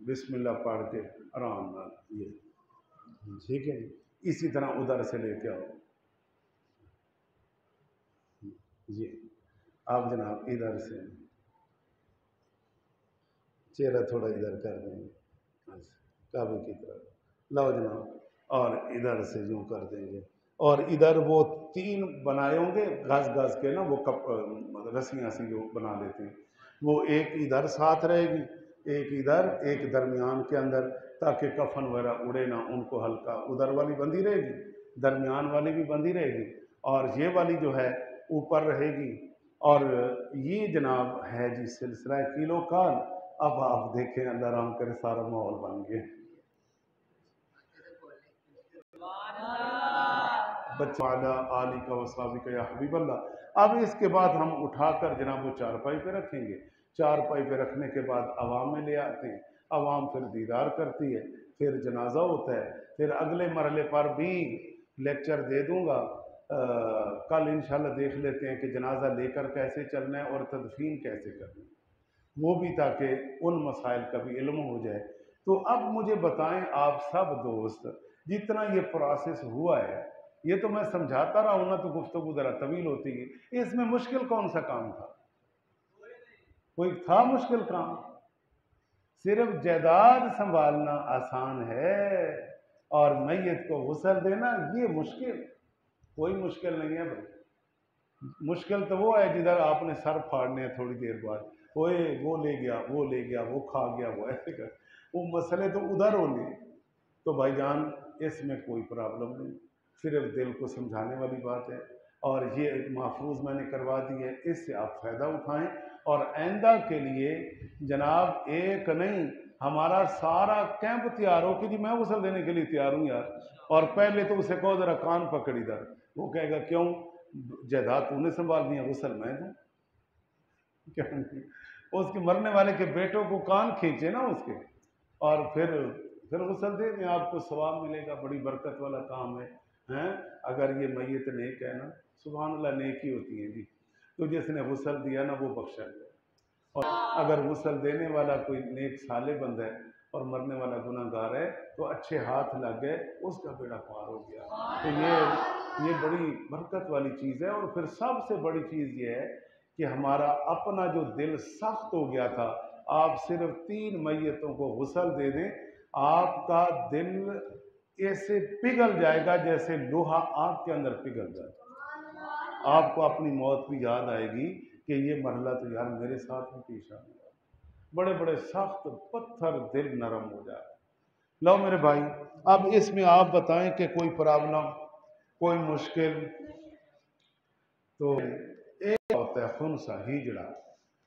بسم اللہ پڑھ کے آرام نال یہ، ٹھیک ہے جی، اسی طرح ادھر سے لے کے آؤ جی، آپ جناب ادھر سے چہرہ تھوڑا ادھر کر دیں گے کعبے کی طرف، لاؤ جناب، اور ادھر سے یوں کر دیں گے، اور ادھر وہ 3 بنائے ہوں گے گھاس گھاس کے نا، وہ رسیاں سی جو بنا لیتے ہیں، وہ ایک ادھر ساتھ رہے گی، ایک ادھر، ایک درمیان کے اندر، تاکہ کفن وغیرہ اڑے نہ، ان کو ہلکا ادھر والی بندھی رہے گی، درمیان والی بھی بندھی رہے گی، اور یہ والی جو ہے اوپر رہے گی۔ اور یہ جناب ہے جی سلسلہ کیلو کال۔ اب آپ دیکھیں اللہ رحم کرے سارا ماحول بن گیا، بچوالا علی کا وصابی کا یا حبیب اللہ۔ اب اس کے بعد ہم اٹھا کر جناب وہ چارپائی پہ رکھیں گے، چارپائی پہ رکھنے کے بعد عوام میں لے آتے ہیں، عوام پھر دیدار کرتی ہے، پھر جنازہ ہوتا ہے، پھر اگلے مرحلے پر بھی لیکچر دے دوں گا، کل انشاءاللہ دیکھ لیتے ہیں کہ جنازہ لے کر کیسے چلنا ہے اور تدفین کیسے کرنا ہے، وہ بھی تاکہ ان مسائل کا بھی علم ہو جائے۔ تو اب مجھے بتائیں آپ سب دوست، جتنا یہ پروسیس ہوا ہے، یہ تو میں سمجھاتا رہا ہوں نا تو گفتگو ذرا طویل ہوتی گئی، اس میں مشکل کون سا کام تھا؟ کوئی تھا مشکل کام؟ صرف جائیداد سنبھالنا آسان ہے، اور میت کو غسل دینا یہ مشکل، کوئی مشکل نہیں ہے بھائی۔ مشکل تو وہ ہے جدھر آپ نے سر پھاڑنے ہیں تھوڑی دیر بعد، اوئے وہ لے گیا، وہ لے گیا، وہ کھا گیا، وہ ایسے کر، وہ مسئلے تو ادھر ہونے۔ تو بھائی جان اس میں کوئی پرابلم نہیں، صرف دل کو سمجھانے والی بات ہے، اور یہ ایک محفوظ میں نے کروا دی ہے، اس سے آپ فائدہ اٹھائیں، اور آئندہ کے لیے جناب ایک نہیں ہمارا سارا کیمپ تیار ہو کہ جی میں غسل دینے کے لیے تیار ہوں یار، اور پہلے تو اسے کہو ذرا کان پکڑ ادھر، وہ کہے گا کیوں؟ جائیداد تو نے سنبھالنی ہے، غسل میں دوں، کیا اس کے مرنے والے کے بیٹوں کو کان کھینچے نا اس کے، اور پھر غسل دے دیں، آپ کو ثواب ملے گا، بڑی برکت والا کام ہے ہیں۔ اگر یہ میت نیک ہے نا، سبحان اللہ نیک ہی ہوتی ہے جی، تو جس نے غسل دیا نا وہ بخشا گیا، اور اگر غسل دینے والا کوئی نیک صالح بندہ ہے اور مرنے والا گناہ گار ہے تو اچھے ہاتھ لگ گئے، اس کا بیڑا پار ہو گیا۔ تو یہ بڑی برکت والی چیز ہے، اور پھر سب سے بڑی چیز یہ ہے کہ ہمارا اپنا جو دل سخت ہو گیا تھا، آپ صرف 3 میتوں کو غسل دے دیں، آپ کا دل ایسے پگھل جائے گا جیسے لوہا آگ کے اندر پگھل جائے گا، آپ کو اپنی موت بھی یاد آئے گی کہ یہ مرحلہ تو یار میرے ساتھ بھی پیش آ گیا، بڑے بڑے سخت پتھر دل نرم ہو جائے۔ لو میرے بھائی، اب اس میں آپ بتائیں کہ کوئی پرابلم، کوئی مشکل؟ تو ایک ہوتا ہے خنثی ہیجڑا،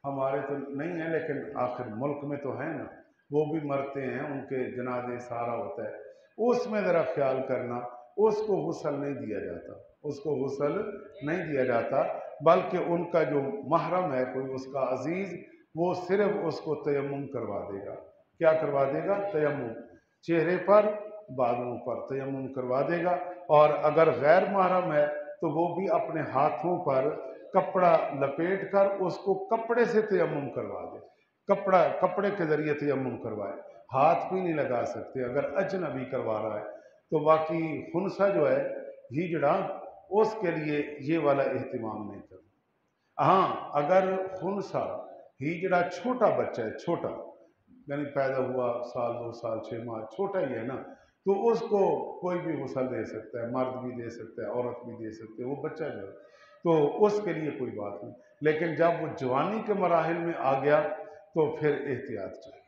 ہمارے تو نہیں ہے لیکن آخر ملک میں تو ہے نا، وہ بھی مرتے ہیں، ان کے جنازے سارا ہوتا ہے، اس میں ذرا خیال کرنا، اس کو غسل نہیں دیا جاتا، اس کو غسل نہیں دیا جاتا، بلکہ ان کا جو محرم ہے کوئی اس کا عزیز، وہ صرف اس کو تیمم کروا دے گا۔ کیا کروا دے گا؟ تیمم، چہرے پر بالوں پر تیمم کروا دے گا، اور اگر غیر محرم ہے تو وہ بھی اپنے ہاتھوں پر کپڑا لپیٹ کر اس کو کپڑے سے تیمم کروا دے، کپڑے کے ذریعے تیمم کروائے، ہاتھ بھی نہیں لگا سکتے اگر اجنبی کروا رہا ہے تو۔ باقی خنثی جو ہے ہیجڑا، اس کے لیے یہ والا اہتمام نہیں کرنا۔ ہاں اگر خنثی ہیجڑا چھوٹا بچہ ہے، چھوٹا یعنی پیدا ہوا 1 2 سال 6 ماہ، چھوٹا ہی ہے نا، تو اس کو کوئی بھی غسل دے سکتا ہے، مرد بھی دے سکتا ہے، عورت بھی دے سکتے ہے، وہ بچہ جو ہے تو اس کے لیے کوئی بات نہیں۔ لیکن جب وہ جوانی کے مراحل میں آ گیا تو پھر احتیاط چاہیے۔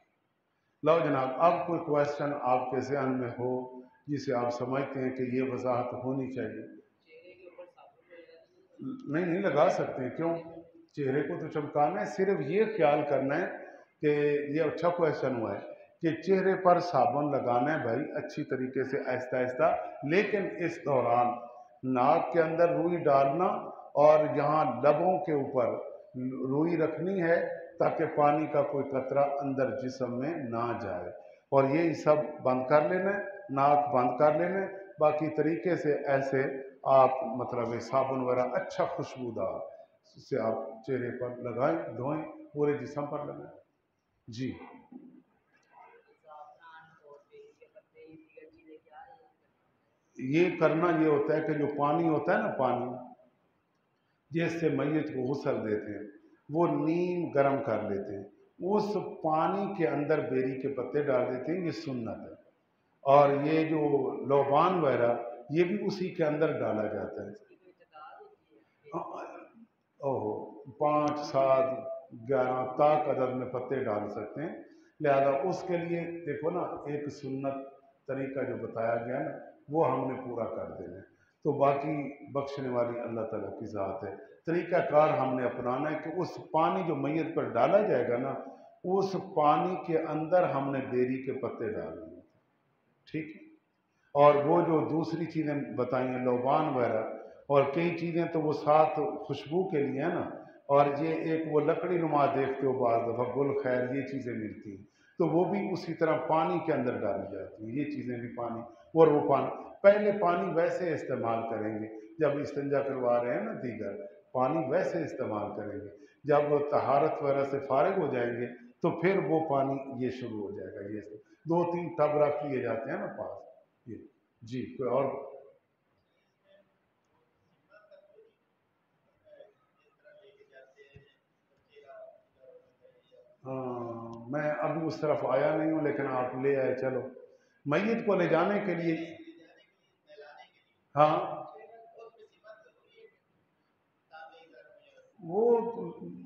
لو جناب، اب کوئی کویشچن آپ کے ذہن میں ہو جسے آپ سمجھتے ہیں کہ یہ وضاحت ہونی چاہیے؟ نہیں لگا سکتے ہیں، کیوں؟ چہرے کو تو چمکانا ہے، صرف یہ خیال کرنا ہے کہ یہ اچھا کویشچن ہوا ہے کہ چہرے پر صابن لگانا ہے بھائی اچھی طریقے سے آہستہ آہستہ، لیکن اس دوران ناک کے اندر روئی ڈالنا اور یہاں لبوں کے اوپر روئی رکھنی ہے تاکہ پانی کا کوئی قطرہ اندر جسم میں نہ جائے، اور یہی سب بند کر لینا ہے، ناک بند کر لینا ہے، باقی طریقے سے ایسے آپ مطلب صابن وغیرہ اچھا خوشبودار سے آپ چہرے پر لگائیں، دھوئیں، پورے جسم پر لگائیں۔ جی یہ کرنا یہ ہوتا ہے کہ جو پانی ہوتا ہے نا، پانی جس سے میت کو غسل دیتے ہیں وہ نیم گرم کر لیتے ہیں، اس پانی کے اندر بیری کے پتے ڈال دیتے ہیں، یہ سنت ہے، اور یہ جو لوبان وغیرہ یہ بھی اسی کے اندر ڈالا جاتا ہے۔ اوہو، 5 7 11 تاک عدد میں پتے ڈال سکتے ہیں، لہذا اس کے لیے دیکھو نا ایک سنت طریقہ جو بتایا گیا نا وہ ہم نے پورا کر دینا ہے، تو باقی بخشنے والی اللہ تعالیٰ کی ذات ہے۔ طریقہ کار ہم نے اپنانا ہے کہ اس پانی جو میت پر ڈالا جائے گا نا اس پانی کے اندر ہم نے بیری کے پتے ڈالنے ہیں، ٹھیک ہے؟ اور وہ جو دوسری چیزیں بتائی ہیں لوبان وغیرہ اور کئی چیزیں تو وہ ساتھ خوشبو کے لیے ہیں نا، اور یہ ایک وہ لکڑی نما دیکھتے ہو بعض دفعہ گل خیر یہ چیزیں ملتی ہیں تو وہ بھی اسی طرح پانی کے اندر ڈالی جاتی ہیں، یہ چیزیں بھی پانی، اور وہ پانی پہلے پانی ویسے استعمال کریں گے جب استنجا کروا رہے ہیں نا، دیگر پانی ویسے استعمال کریں گے، جب وہ طہارت وغیرہ سے فارغ ہو جائیں گے تو پھر وہ پانی یہ شروع ہو جائے گا، یہ 2 3 ٹب رکھ لیے جاتے ہیں نا پاس یہ۔ جی کوئی اور؟ ہاں میں ابھی اس طرف آیا نہیں ہوں لیکن آپ لے آئے، چلو میت کو لے جانے کے لیے، ہاں وہ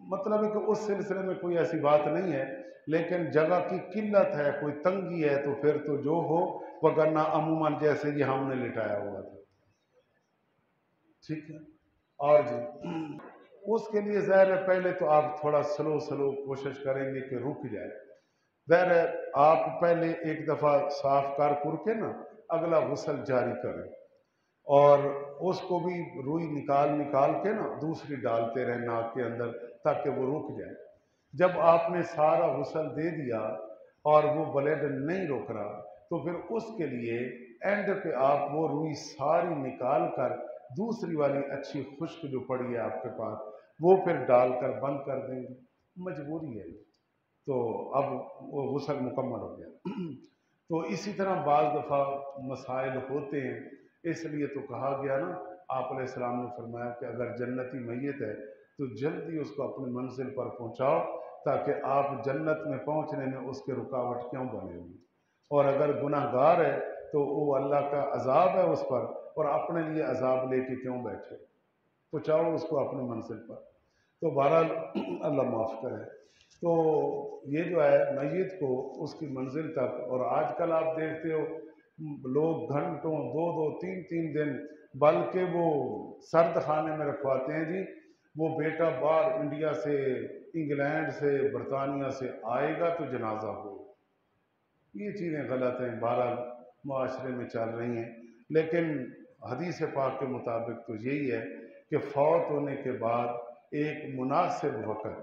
مطلب ہے کہ اس سلسلے میں کوئی ایسی بات نہیں ہے، لیکن جگہ کی قلت ہے، کوئی تنگی ہے تو پھر تو جو ہو، وگرنہ عموماً جیسے یہ ہم نے لٹایا ہوا تھا، ٹھیک ہے؟ اور جی اس کے لیے ظاہر ہے پہلے تو آپ تھوڑا سلو کوشش کریں گے کہ رک جائے، ظاہر ہے آپ پہلے ایک دفعہ صاف کر کے نا اگلا غسل جاری کریں، اور اس کو بھی روئی نکال کے نا دوسری ڈالتے رہیں ناک کے اندر تاکہ وہ رک جائے۔ جب آپ نے سارا غسل دے دیا اور وہ بلیڈ نہیں روک رہا تو پھر اس کے لیے اینڈ پہ آپ وہ روئی ساری نکال کر دوسری والی اچھی خشک جو پڑی ہے آپ کے پاس وہ پھر ڈال کر بند کر دیں گے، مجبوری ہے، تو اب وہ غسل مکمل ہو گیا۔ تو اسی طرح بعض دفعہ مسائل ہوتے ہیں، اس لیے تو کہا گیا نا، آپ علیہ السلام نے فرمایا کہ اگر جنتی میت ہے تو جلدی اس کو اپنی منزل پر پہنچاؤ تاکہ آپ جنت میں پہنچنے میں اس کے رکاوٹ کیوں بنے ہوئی، اور اگر گناہ گار ہے تو وہ اللہ کا عذاب ہے اس پر، اور اپنے لیے عذاب لے کے کیوں بیٹھے، پہنچاؤ اس کو اپنی منزل پر۔ تو بہرحال اللہ معاف کرے، تو یہ جو ہے میت کو اس کی منزل تک، اور آج کل آپ دیکھتے ہو لوگ گھنٹوں 2 2 3 3 دن بلکہ وہ سرد خانے میں رکھواتے ہیں، جی وہ بیٹا باہر انڈیا سے انگلینڈ سے برطانیہ سے آئے گا تو جنازہ ہو، یہ چیزیں غلط ہیں، بہرحال معاشرے میں چل رہی ہیں، لیکن حدیث پاک کے مطابق تو یہی ہے کہ فوت ہونے کے بعد ایک مناسب وقت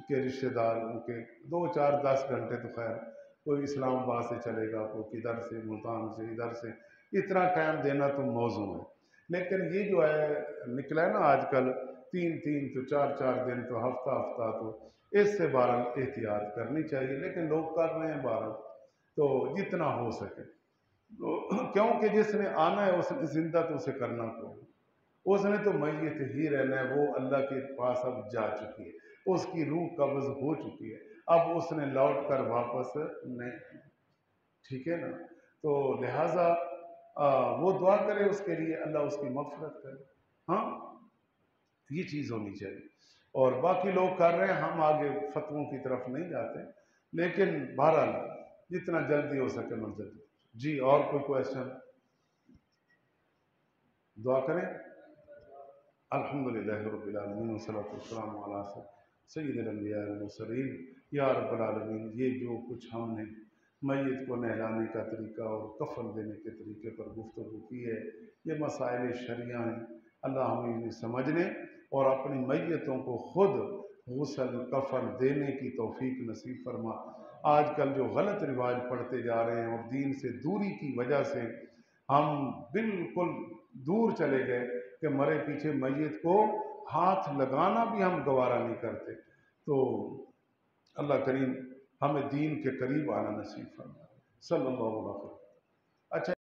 کے رشتہ دار ان کے 2 4 10 گھنٹے تو خیر کوئی اسلام آباد سے چلے گا، کوئی کدھر سے ملتان سے ادھر سے، اتنا ٹائم دینا تو موزوں ہے، لیکن یہ جو ہے نکلا ہے نا آج کل 3 3 تو 4 4 دن تو ہفتہ ہفتہ، تو اس سے بہرحال احتیاط کرنی چاہیے، لیکن لوگ کر رہے ہیں بہرحال، تو جتنا ہو سکے تو کیونکہ جس نے آنا ہے اس نے زندہ تو اسے کرنا کو، اس نے تو میت ہی رہنا ہے، وہ اللہ کے پاس اب جا چکی ہے، اس کی روح قبض ہو چکی ہے، اب اس نے لوٹ کر واپس نہیں، ٹھیک ہے نا؟ تو لہٰذا وہ دعا کرے اس کے لیے، اللہ اس کی مغفرت کرے، ہاں یہ چیز ہونی چاہیے۔ اور باقی لوگ کر رہے ہیں، ہم آگے فتووں کی طرف نہیں جاتے، لیکن بہرحال جتنا جلدی ہو سکے من جلدی۔ جی اور کوئی کویشچن؟ دعا کریں۔ الحمدللہ رب العالمین والصلاۃ والسلام علی سید الانبیاء والمرسلین۔ یا رب العالمین، یہ جو کچھ ہم نے میت کو نہلانے کا طریقہ اور کفن دینے کے طریقے پر گفتگو کی ہے، یہ مسائل شرعیہ ہیں، اللہ ہمیں انہیں سمجھنے اور اپنی میتوں کو خود غسل کفن دینے کی توفیق نصیب فرما۔ آج کل جو غلط رواج پڑھتے جا رہے ہیں اور دین سے دوری کی وجہ سے ہم بالکل دور چلے گئے کہ مرے پیچھے میت کو ہاتھ لگانا بھی ہم گوارا نہیں کرتے۔ تو اللہ کریم ہمیں دین کے قریب آنا نصیب فرمائے۔ صلی اللہ علیہ وسلم۔ اچھا